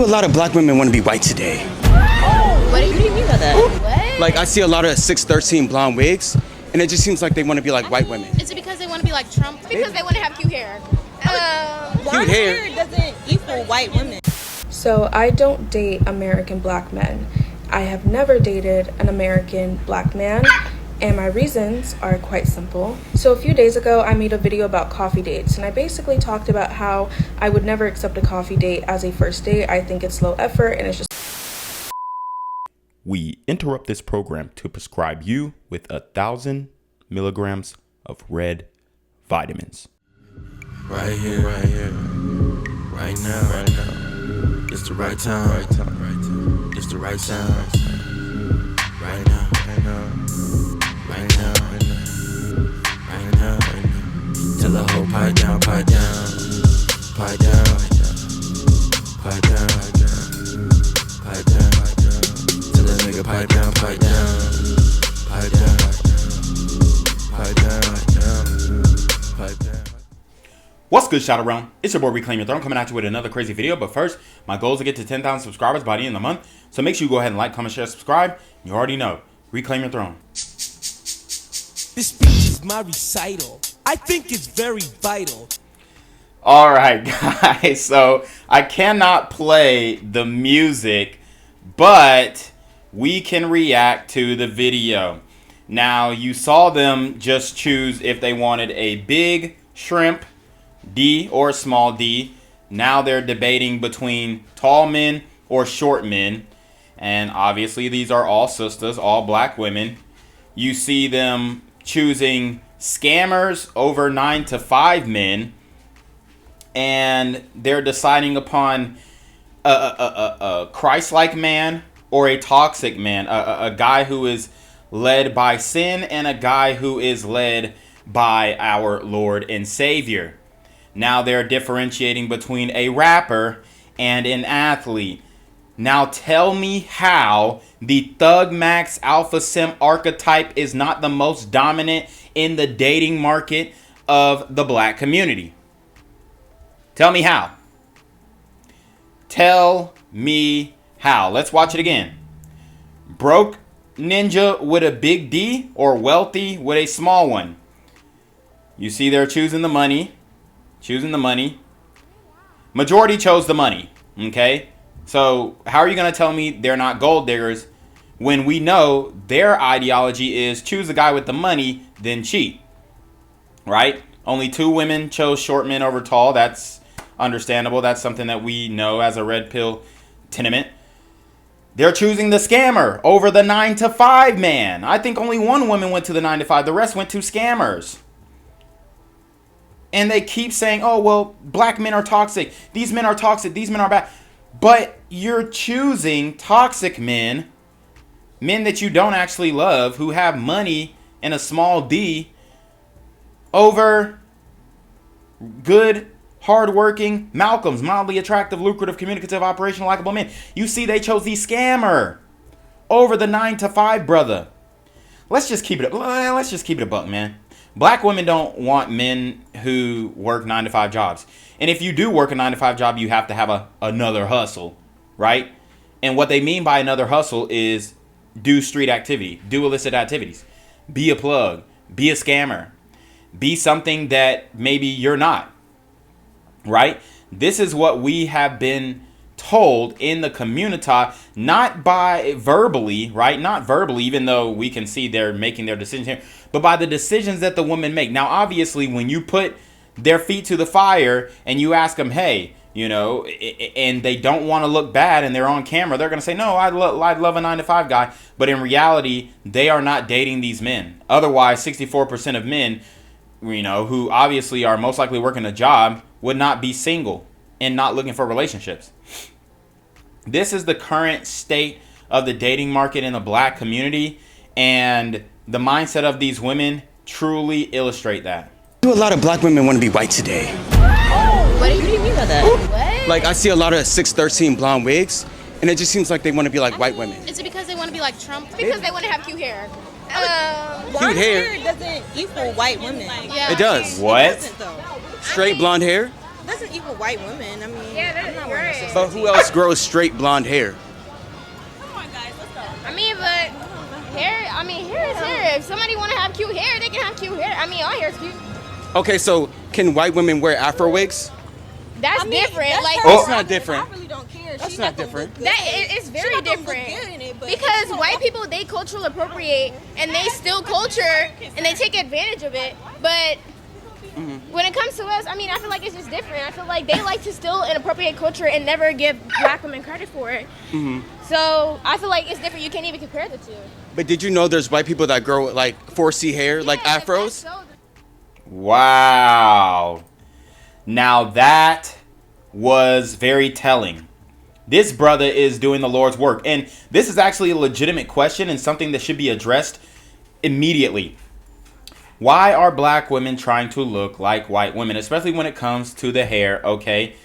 A lot of black women want to be white today. What do you mean by that? What? Like, I see a lot of 613 blonde wigs, and it just seems like they want to be like white women. Is it because they want to be like Trump? Because they want to have cute hair. Blonde hair doesn't equal white women. So I don't date American black men. I have never dated an American black man, and my reasons are quite simple. So a few days ago, I made a video about coffee dates, and I basically talked about how I would never accept a coffee date as a first date. I think it's low effort, and it's just... We interrupt this program to prescribe you with 1,000 milligrams of red vitamins. Right here, right now, it's the right time, it's the right sound, right now, till the whole pipe down, pipe down, pipe down, pipe down, pipe down, till the nigga pipe down, pipe down, pipe down, pipe down, pipe down. What's good, Shadow Realm? It's your boy Reclaim Your Throne coming at you with another crazy video. But first, my goal is to get to 10,000 subscribers by the end of the month. So make sure you go ahead and like, comment, share, subscribe. You already know. Reclaim your throne. This speech is my recital. I think it's very vital. Alright, guys. So I cannot play the music, but we can react to the video. Now, you saw them just choose if they wanted a big shrimp D or small d. Now they're debating between tall men or short men. And obviously these are all sisters, all black women. You see them choosing scammers over 9 to 5 men. And they're deciding upon a Christ-like man or a toxic man. A guy who is led by sin and a guy who is led by our Lord and Savior. Now they're differentiating between a rapper and an athlete. Now tell me how the Thug Max Alpha Sim archetype is not the most dominant in the dating market of the black community. Tell me how. Tell me how. Let's watch it again. Broke ninja with a big D or wealthy with a small one? You see they're choosing the money. Majority chose the money. Okay? So how are you going to tell me they're not gold diggers when we know their ideology is choose the guy with the money, then cheat? Right? Only 2 women chose short men over tall. That's understandable. That's something that we know as a red pill tenement. They're choosing the scammer over the 9 to 5 man. I think only 1 woman went to the 9 to 5. The rest went to scammers. And they keep saying, oh, well, black men are toxic. These men are toxic. These men are bad. But you're choosing toxic men, men that you don't actually love, who have money and a small d, over good, hardworking Malcolms, mildly attractive, lucrative, communicative, operational, likable men. You see, they chose the scammer over the 9 to 5 brother. Let's just keep it a buck, man. Black women don't want men who work 9 to 5 jobs. And if you do work a 9 to 5 job, you have to have another hustle, right? And what they mean by another hustle is do street activity, do illicit activities, be a plug, be a scammer, be something that maybe you're not, right? This is what we have been told in the community, not by verbally, right? Not verbally, even though we can see they're making their decisions here, but by the decisions that the women make. Now, obviously, when you put their feet to the fire and you ask them, hey, you know, and they don't want to look bad and they're on camera, they're going to say, no, I'd love a 9 to 5 guy. But in reality, they are not dating these men. Otherwise, 64% of men, you know, who obviously are most likely working a job would not be single and not looking for relationships. This is the current state of the dating market in the black community, and the mindset of these women truly illustrate that. A lot of black women want to be white today. What do you mean by that? What? Like, I see a lot of 613 blonde wigs, and it just seems like they want to be like white women. Is it because they want to be like Trump? Because they want to have cute hair. Blonde hair hair doesn't equal white women. Yeah. It does. What? It doesn't, though. Straight blonde hair? doesn't equal white women. I mean, Yeah, I'm not you're wearing right. a But who else grows straight blonde hair? Come on, guys, let's go. I mean, but hair is hair. If somebody want to have cute hair, they can have cute hair. I mean, all hair is cute. Okay, so can white women wear Afro wigs? That's different. Like That's not different. I really don't care. That's She's not gonna different. look good. it's She very not gonna look different. good in it, but Because white people, they cultural appropriate and they steal culture and they take advantage of it. But when it comes to us, I mean, I feel like it's just different. I feel like they like to steal and appropriate culture and never give black women credit for it. So I feel like it's different. You can't even compare the two. But did you know there's white people that grow like 4C hair, like Yeah, afros? that's so- Wow. Now that was very telling. This brother is doing the Lord's work. And this is actually a legitimate question and something that should be addressed immediately. Why are black women trying to look like white women, especially when it comes to the hair, okay?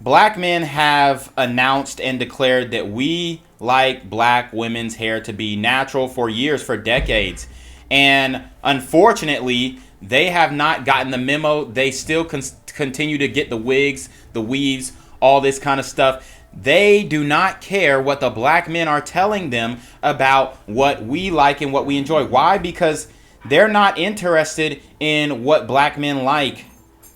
Black men have announced and declared that we like black women's hair to be natural for years, for decades. And unfortunately, they have not gotten the memo. They still continue to get the wigs, the weaves, all this kind of stuff. They do not care what the black men are telling them about what we like and what we enjoy. Why? Because they're not interested in what black men like.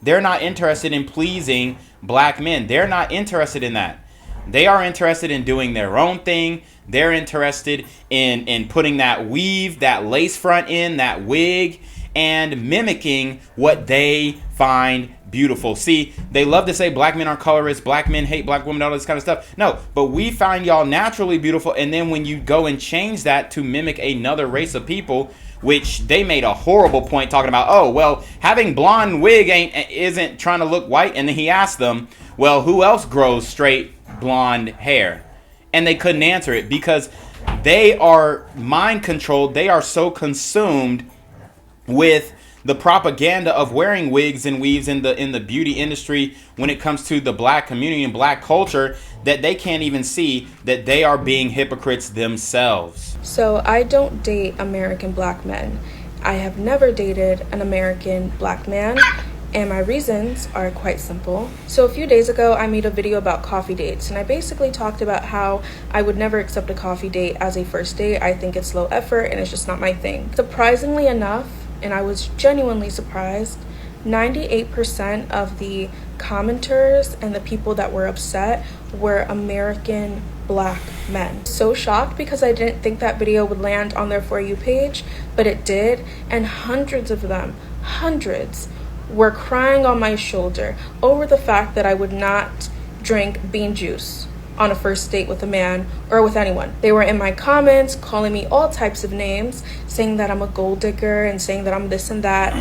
They're not interested in pleasing black men. They're not interested in that. They are interested in doing their own thing. They're interested in putting that weave, that lace front in, that wig, and mimicking what they find beautiful. See, they love to say black men are colorists, black men hate black women, all this kind of stuff. No, but we find y'all naturally beautiful, and then when you go and change that to mimic another race of people, which they made a horrible point talking about, oh, well, having blonde wig isn't trying to look white. And then he asked them, well, who else grows straight blonde hair? And they couldn't answer it because they are mind controlled. They are so consumed with the propaganda of wearing wigs and weaves in the beauty industry when it comes to the black community and black culture that they can't even see that they are being hypocrites themselves. So I don't date American black men. I have never dated an American black man, and my reasons are quite simple. So a few days ago, I made a video about coffee dates, and I basically talked about how I would never accept a coffee date as a first date. I think it's low effort, and it's just not my thing. Surprisingly enough, and I was genuinely surprised, 98% of the commenters and the people that were upset were American black men. So shocked because I didn't think that video would land on their For You page, but it did, and hundreds of them, hundreds, were crying on my shoulder over the fact that I would not drink bean juice on a first date with a man or with anyone. They were in my comments calling me all types of names, saying that I'm a gold digger and saying that I'm this and that.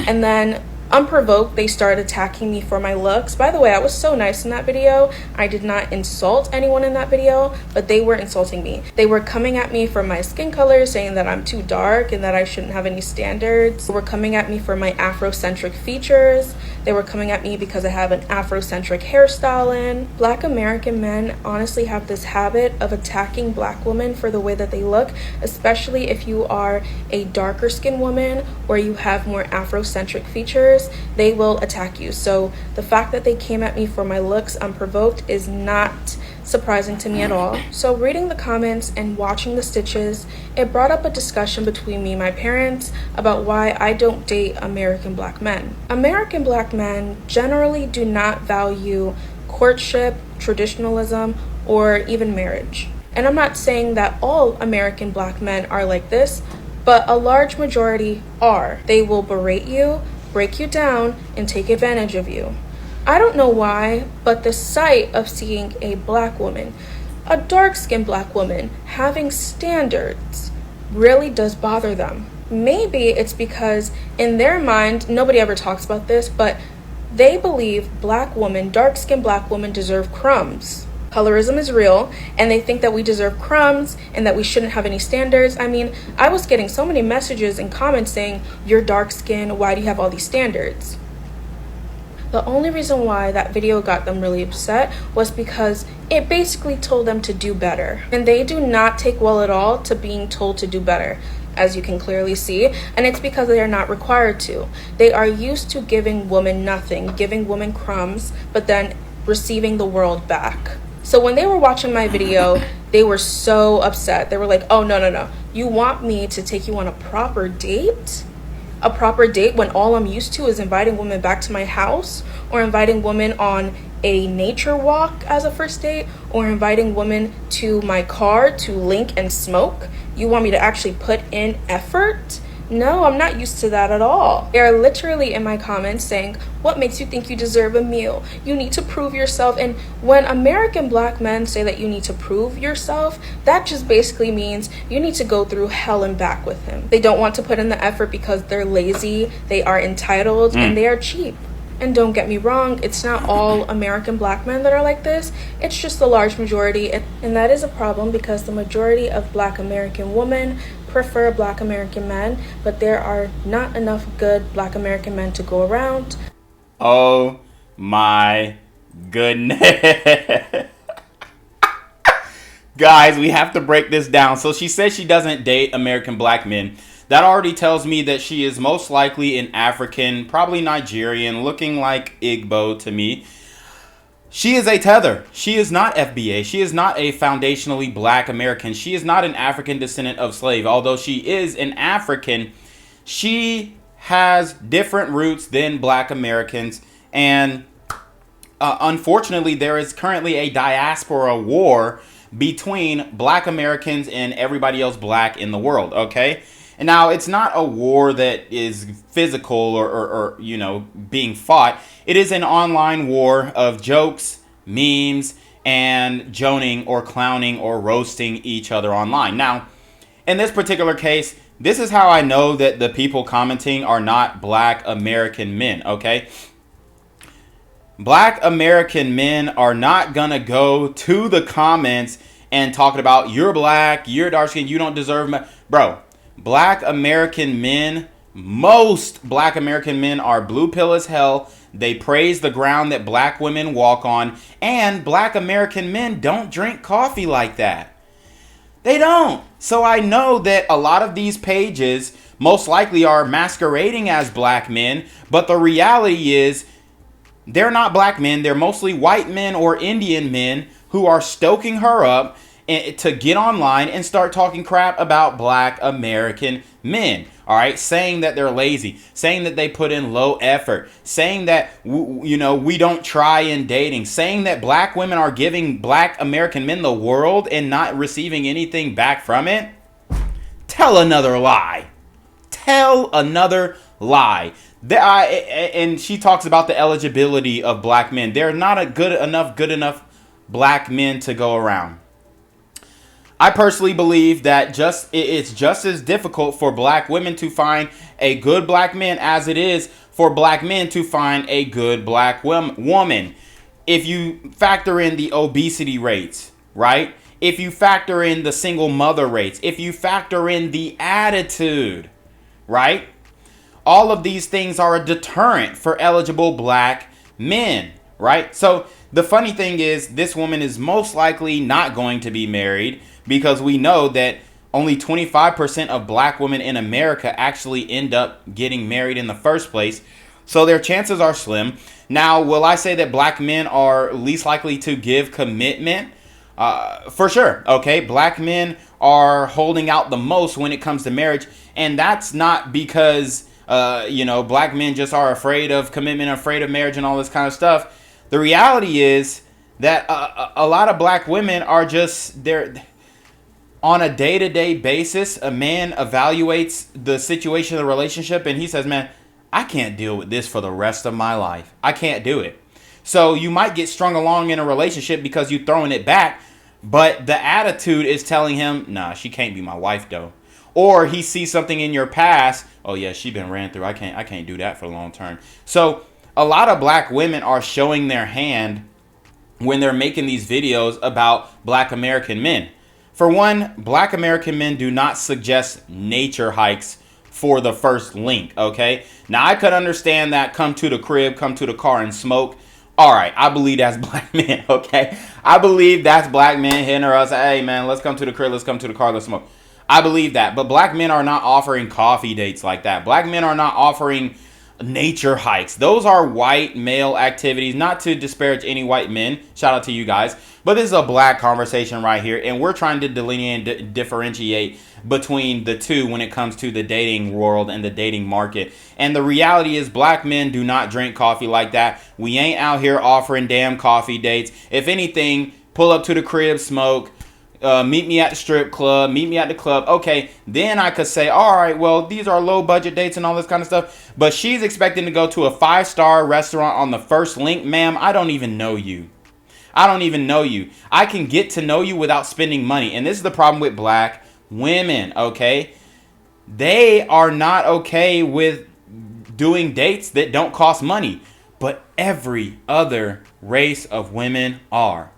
And then unprovoked, they started attacking me for my looks. By the way, I was so nice in that video. I did not insult anyone in that video, but they were insulting me. They were coming at me for my skin color, saying that I'm too dark and that I shouldn't have any standards. They were coming at me for my Afrocentric features. They were coming at me because I have an Afrocentric hairstyle in. Black American men honestly have this habit of attacking black women for the way that they look, especially if you are a darker skinned woman or you have more Afrocentric features. They will attack you. So the fact that they came at me for my looks unprovoked is not surprising to me at all. So reading the comments and watching the stitches, it brought up a discussion between me and my parents about why I don't date American black men. American black men generally do not value courtship, traditionalism, or even marriage. And I'm not saying that all American black men are like this, but a large majority are. They will berate you, break you down, and take advantage of you. I don't know why, but the sight of seeing a black woman, a dark-skinned black woman, having standards really does bother them. Maybe it's because in their mind, nobody ever talks about this, but they believe black women, dark-skinned black women deserve crumbs. Colorism is real, and they think that we deserve crumbs and that we shouldn't have any standards. I mean, I was getting so many messages and comments saying, you're dark-skinned, why do you have all these standards? The only reason why that video got them really upset was because it basically told them to do better. And they do not take well at all to being told to do better. as you can clearly see, and it's because they are not required to. They are used to giving women nothing, giving women crumbs, but then receiving the world back. So when they were watching my video, they were so upset. They were like, oh, no. You want me to take you on a proper date? A proper date when all I'm used to is inviting women back to my house, or inviting women on a nature walk as a first date, or inviting women to my car to link and smoke? You want me to actually put in effort? No, I'm not used to that at all. They are literally in my comments saying, what makes you think you deserve a meal? You need to prove yourself. And when American black men say that you need to prove yourself, that just basically means you need to go through hell and back with him. They don't want to put in the effort because they're lazy, they are entitled, and they are cheap. And don't get me wrong, it's not all American black men that are like this. It's just the large majority. And that is a problem because the majority of black American women prefer black American men, but there are not enough good black American men to go around. Oh my goodness. Guys, we have to break this down. So she says she doesn't date American black men. That already tells me that she is most likely an African, probably Nigerian, looking like Igbo to me. She is a tether. She is not FBA. She is not a foundationally black American. She is not an African descendant of slave. Although she is an African, she has different roots than black Americans. And unfortunately, there is currently a diaspora war between black Americans and everybody else black in the world, okay? And now it's not a war that is physical or you know, being fought. It is an online war of jokes, memes, and joning or clowning or roasting each other online. Now, in this particular case, this is how I know that the people commenting are not black American men, okay? Black American men are not gonna go to the comments and talking about you're black, you're dark skinned, you don't deserve bro. Black American men, most black American men are blue pill as hell. They praise the ground that black women walk on. And black American men don't drink coffee like that. They don't. So I know that a lot of these pages most likely are masquerading as black men. But the reality is they're not black men. They're mostly white men or Indian men who are stoking her up to get online and start talking crap about black American men. All right, saying that they're lazy, saying that they put in low effort, saying that you know, we don't try in dating, saying that black women are giving black American men the world and not receiving anything back from it. Tell another lie. Tell another lie. And she talks about the eligibility of black men. They're not a good enough black men to go around. I personally believe that it's just as difficult for black women to find a good black man as it is for black men to find a good black woman. If you factor in the obesity rates, right? If you factor in the single mother rates, if you factor in the attitude, right? All of these things are a deterrent for eligible black men, right? So the funny thing is, this woman is most likely not going to be married because we know that only 25% of black women in America actually end up getting married in the first place. So their chances are slim. Now, will I say that black men are least likely to give commitment? For sure. Okay. Black men are holding out the most when it comes to marriage. And that's not because, you know, black men just are afraid of commitment, afraid of marriage and all this kind of stuff. The reality is that a lot of black women are just, they're on a day-to-day basis. A man evaluates the situation of the relationship and he says, man, I can't deal with this for the rest of my life. I can't do it. So you might get strung along in a relationship because you're throwing it back, but the attitude is telling him, nah, she can't be my wife though. Or he sees something in your past. Oh yeah, she been ran through. I can't do that for the long term. So a lot of black women are showing their hand when they're making these videos about black American men. For one, black American men do not suggest nature hikes for the first link, okay? Now, I could understand that come to the crib, come to the car and smoke. All right, I believe that's black men, okay? I believe that's black men hitting her up, say, hey, man, let's come to the crib, let's come to the car, let's smoke. I believe that. But black men are not offering coffee dates like that. Black men are not offering nature hikes. Those are white male activities. Not to disparage any white men. Shout out to you guys. But this is a black conversation right here. And we're trying to delineate and differentiate between the two when it comes to the dating world and the dating market. And the reality is black men do not drink coffee like that. We ain't out here offering damn coffee dates. If anything, pull up to the crib, smoke. Meet me at the strip club, meet me at the club. Okay, then I could say, all right, well, these are low budget dates and all this kind of stuff. But she's expecting to go to a 5-star restaurant on the first link. Ma'am, I don't even know you. I don't even know you. I can get to know you without spending money. And this is the problem with black women, okay? They are not okay with doing dates that don't cost money. But every other race of women are.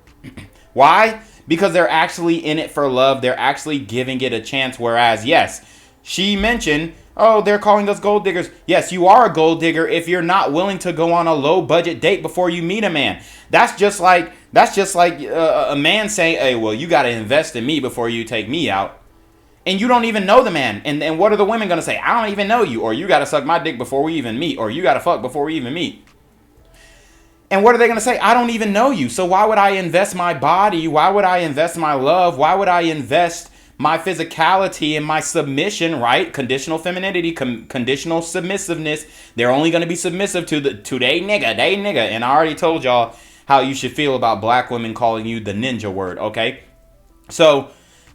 Why? Because they're actually in it for love. They're actually giving it a chance. Whereas, yes, she mentioned, oh, they're calling us gold diggers. Yes, you are a gold digger if you're not willing to go on a low budget date before you meet a man. That's just like a man saying, hey, well, you got to invest in me before you take me out. And you don't even know the man. And what are the women going to say? I don't even know you. Or you got to suck my dick before we even meet. Or you got to fuck before we even meet. And what are they going to say? I don't even know you. So why would I invest my body? Why would I invest my love? Why would I invest my physicality and my submission, right? Conditional femininity, conditional submissiveness. They're only going to be submissive to they nigga. And I already told y'all how you should feel about black women calling you the ninja word, okay? So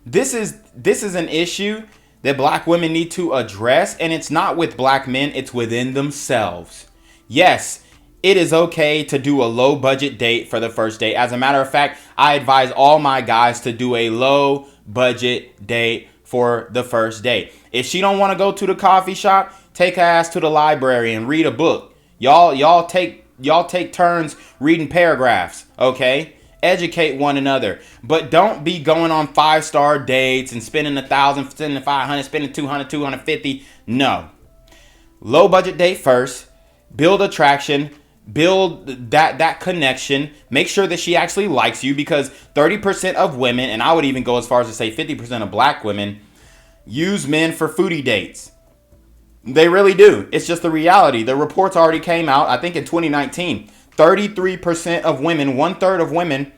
this is an issue that black women need to address. And it's not with black men. It's within themselves. Yes. It is okay to do a low budget date for the first date. As a matter of fact, I advise all my guys to do a low budget date for the first date. If she don't want to go to the coffee shop, take her ass to the library and read a book. Y'all take turns reading paragraphs, okay? Educate one another. But don't be going on 5-star dates and spending $1,000, spending $500, spending $200, $250. No. Low budget date first. Build attraction. Build that connection. Make sure that she actually likes you, because 30% of women, and I would even go as far as to say 50% of black women, use men for foodie dates. They really do. It's just the reality. The reports already came out, I think in 2019. 33% of women, 1/3 of women,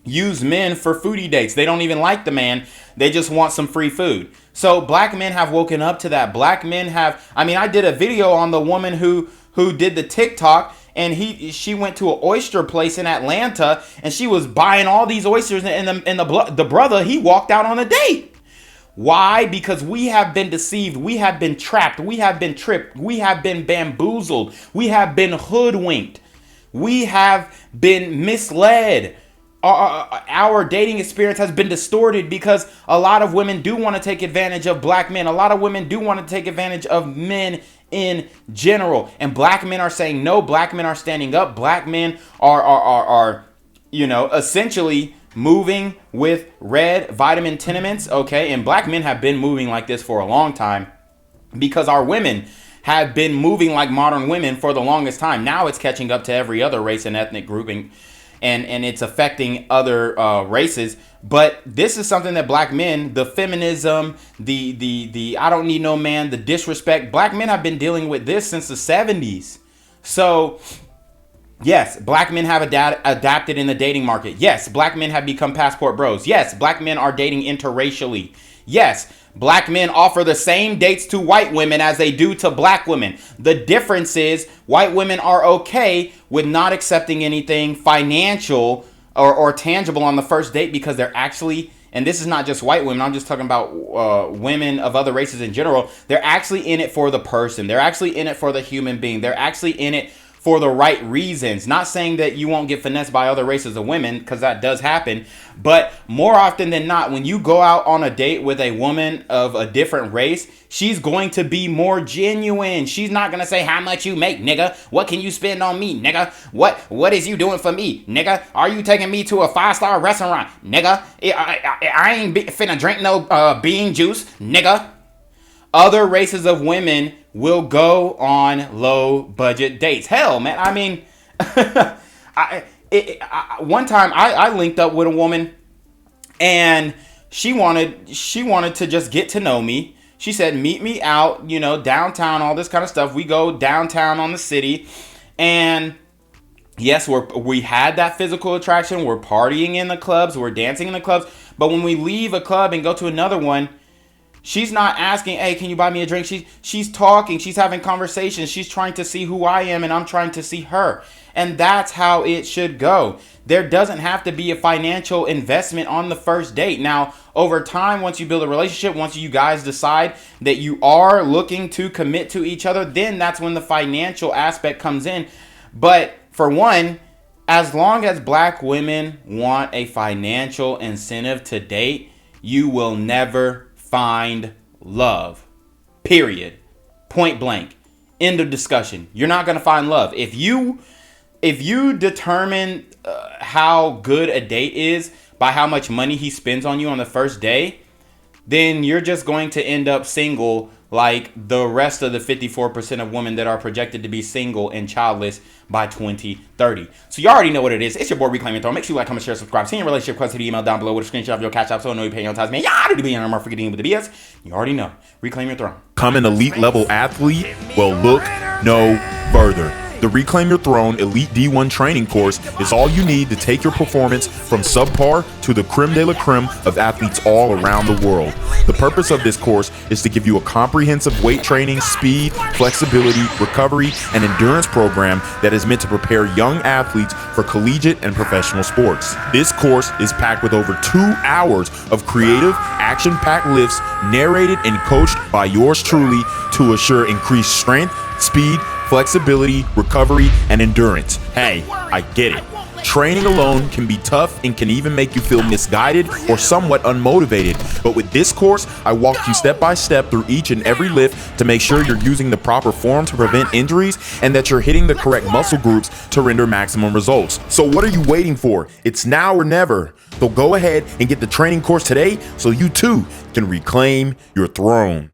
use men for foodie dates. They don't even like the man. They just want some free food. So black men have woken up to that. Black men have, I did a video on the woman who did the TikTok, and she went to an oyster place in Atlanta, and she was buying all these oysters, and the brother, he walked out on a date. Why? Because we have been deceived. We have been trapped. We have been tripped. We have been bamboozled. We have been hoodwinked. We have been misled. Our dating experience has been distorted because a lot of women do want to take advantage of black men. A lot of women do want to take advantage of men in general. And black men are saying no. Black men are standing up. Black men are essentially moving with red vitamin tenements, okay? And black men have been moving like this for a long time because our women have been moving like modern women for the longest time. Now it's catching up to every other race and ethnic grouping, and it's affecting other races. But this is something that black men, the feminism, the I don't need no man, the disrespect, black men have been dealing with this since the 70s. So yes, black men have adapted in the dating market. Yes, black men have become passport bros. Yes, black men are dating interracially. Yes, black men offer the same dates to white women as they do to black women. The difference is white women are okay with not accepting anything financial or tangible on the first date because they're actually, and this is not just white women, I'm just talking about women of other races in general, they're actually in it for the person. They're actually in it for the human being. They're actually in it for the right reasons. Not saying that you won't get finessed by other races of women, because that does happen. But more often than not, when you go out on a date with a woman of a different race, she's going to be more genuine. She's not going to say, how much you make, nigga? What can you spend on me, nigga? What is you doing for me, nigga? Are you taking me to a 5-star restaurant, nigga? I ain't finna drink no bean juice, nigga. Other races of women will go on low budget dates. Hell, man. I mean, one time I linked up with a woman, and she wanted to just get to know me. She said, meet me out, downtown, all this kind of stuff. We go downtown on the city, and yes, we had that physical attraction. We're partying in the clubs. We're dancing in the clubs. But when we leave a club and go to another one, she's not asking, hey, can you buy me a drink? She's talking. She's having conversations. She's trying to see who I am, and I'm trying to see her. And that's how it should go. There doesn't have to be a financial investment on the first date. Now, over time, once you build a relationship, once you guys decide that you are looking to commit to each other, then that's when the financial aspect comes in. But for one, as long as black women want a financial incentive to date, you will never find love. Period. Point blank. End of discussion. You're not going to find love. If you determine how good a date is by how much money he spends on you on the first day, then you're just going to end up single like the rest of the 54% of women that are projected to be single and childless by 2030. So you already know what it is. It's your boy Reclaim Your Throne. Make sure you like, comment, share, subscribe. Send your relationship request to the email down below with a screenshot of your CashApp so I know you're paying on time. Man, y'all do be on more forgetting with the BS. You already know. Reclaim Your Throne. Become an elite level athlete? Well, look no further. The Reclaim Your Throne Elite D1 training course is all you need to take your performance from subpar to the creme de la creme of athletes all around the world. The purpose of this course is to give you a comprehensive weight training, speed, flexibility, recovery, and endurance program that is meant to prepare young athletes for collegiate and professional sports. This course is packed with over 2 hours of creative, action-packed lifts narrated and coached by yours truly to assure increased strength, speed, flexibility, recovery, and endurance. Hey, I get it. Training alone can be tough and can even make you feel misguided or somewhat unmotivated. But with this course, I walk you step by step through each and every lift to make sure you're using the proper form to prevent injuries and that you're hitting the correct muscle groups to render maximum results. So what are you waiting for? It's now or never. So go ahead and get the training course today so you too can reclaim your throne.